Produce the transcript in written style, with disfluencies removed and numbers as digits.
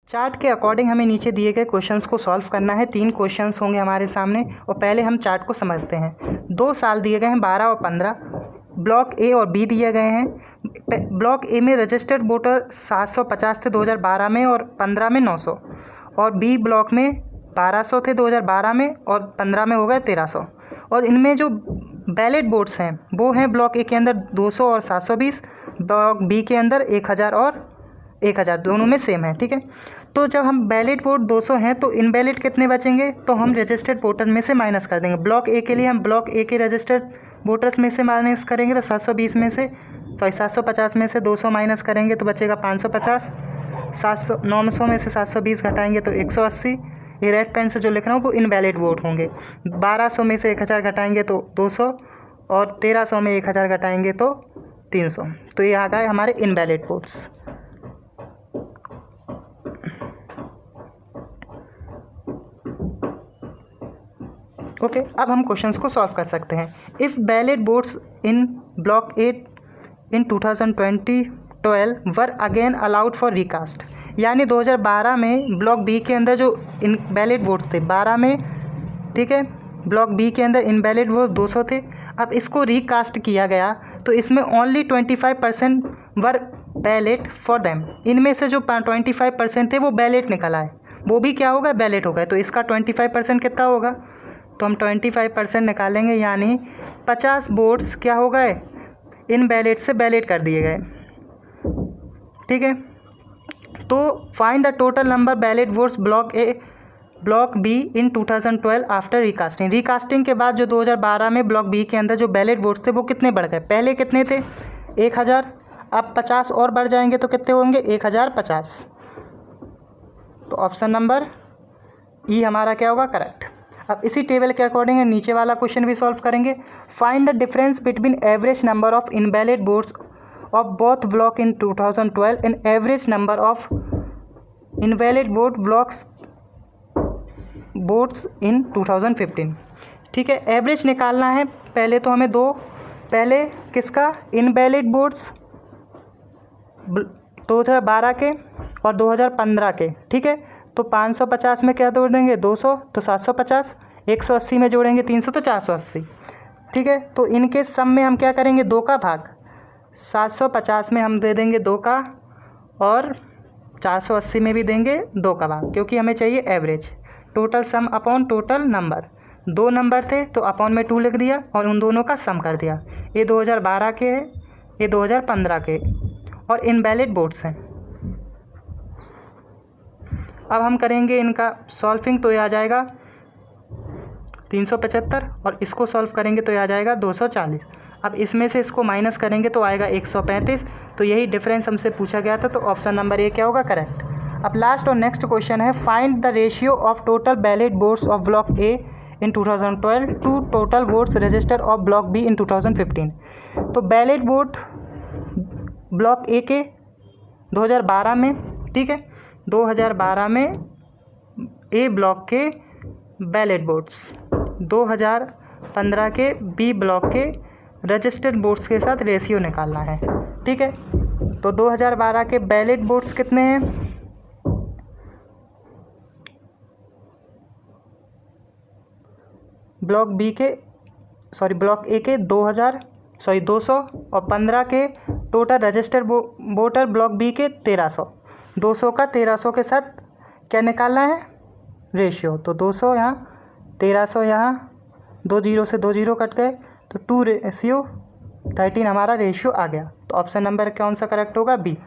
Chart के according हमें नीचे दिए गए क्वेश्चंस को सॉल्व करना है। 3 क्वेश्चंस होंगे हमारे सामने और पहले हम चार्ट को समझते हैं। 2 साल दिए गए हैं 12 और 15। ब्लॉक ए और बी दिए गए हैं। ब्लॉक ए में रजिस्टर्ड वोटर 750 थे 2012 में और 15 में 900, और बी ब्लॉक में 1200 थे 2012 में और 15 में हो गए 1300। और इनमें जो बैलेट वोट्स हैं वो हैं ब्लॉक ए के अंदर 200 और 720, ब्लॉक बी के अंदर 1000 और 1000, दोनों में सेम है। ठीक है, तो जब हम बैलेट वोट 200 हैं तो इनवैलिड कितने बचेंगे, तो हम रजिस्टर्ड वोटर में से माइनस कर देंगे। ब्लॉक ए के लिए हम ब्लॉक ए के रजिस्टर्ड वोटर्स में से माइनस करेंगे तो 720 में से 750 में से 200 माइनस करेंगे तो बचेगा 550। 900 में से 720 घटाएंगे तो 180। ये रेड पेन से जो लिख रहा हूँ वो इनवैलिड वोट होंगे। 1200 में से 1000 घटाएंगे तो 200 और 1300 में 1000 घटाएंगे तो 300। तो ये आ गए हमारे इनवैलिड वोट्स। ओके, अब हम क्वेश्चंस को सॉल्व कर सकते हैं। If ballot votes in block A in 2012 were again allowed for recast, यानी 2012 में ब्लॉक बी के अंदर जो इन बैलेट वोट थे 12 में, ठीक है, ब्लॉक बी के अंदर इन बैलेट वोट 200 थे। अब इसको रिकास्ट किया गया तो इसमें only 25% were ballot for them. इनमें से जो 25% थे वो बैलेट निकल आए, वो भी क्या होगा, बैलेट हो गए। तो इसका 25% कितना होगा, तो हम 25% निकालेंगे, यानी 50 वोट्स क्या हो गए, इन बैलेट से बैलेट कर दिए गए। ठीक है, तो find the total number ballot votes block A block B in 2012 after recasting. Recasting के बाद जो 2012 में ब्लॉक बी के अंदर जो बैलेट वोट्स थे वो कितने बढ़ गए, पहले कितने थे 1000, अब 50 और बढ़ जाएंगे तो कितने होंगे 1050। तो ऑप्शन नंबर ई हमारा क्या होगा, करेक्ट। अब इसी टेबल के अकॉर्डिंग नीचे वाला क्वेश्चन भी सॉल्व करेंगे। Find the difference between average number of invalid votes of both block in 2012 and average number of invalid votes in 2015। ठीक है, एवरेज निकालना है। पहले तो हमें पहले किसका, इनवैलिड वोट्स 2012 के और 2015 के। ठीक है, तो 550 में क्या जोड़ देंगे 200 तो 750, 180 में जोड़ेंगे 300 तो 480। ठीक है, तो इनके सम में हम क्या करेंगे 2 का भाग, 750 में हम दे देंगे 2 का और 480 में भी देंगे 2 का भाग, क्योंकि हमें चाहिए average. Total sum upon total number, 2 number थे तो अपॉन में 2 लिख दिया और उन दोनों का सम कर दिया। ये 2012 के है, ये 2015 के और इनवैलिड वोट्स हैं। अब हम करेंगे इनका सॉल्विंग, तो ये आ जाएगा 375 और इसको सॉल्व करेंगे तो ये आ जाएगा 240। अब इसमें से इसको माइनस करेंगे तो आएगा 135। तो यही डिफरेंस हमसे पूछा गया था, तो ऑप्शन नंबर ए क्या होगा, करेक्ट। अब लास्ट और नेक्स्ट क्वेश्चन है, find the ratio of total ballot votes of block A in 2012 to total votes register of block B in 2015। तो बैलेट वोट ब्लॉक ए के 2012 में, ठीक है, 2012 में ए ब्लॉक के बैलेट वोट्स, 2015 के बी ब्लॉक के रजिस्टर्ड वोट्स के साथ रेशियो निकालना है। ठीक है, तो 2012 के बैलेट वोट्स कितने हैं, ब्लॉक ए के 200 और 15 के total registered voter block B के 1300। 200 का 1300 के साथ क्या निकालना है, रेशियो। तो 200 यहाँ, 1300 यहाँ, 2 0 से 2 0 कट गए तो 2:13 हमारा रेशियो आ गया। तो ऑप्शन नंबर कौन सा करेक्ट होगा, बी।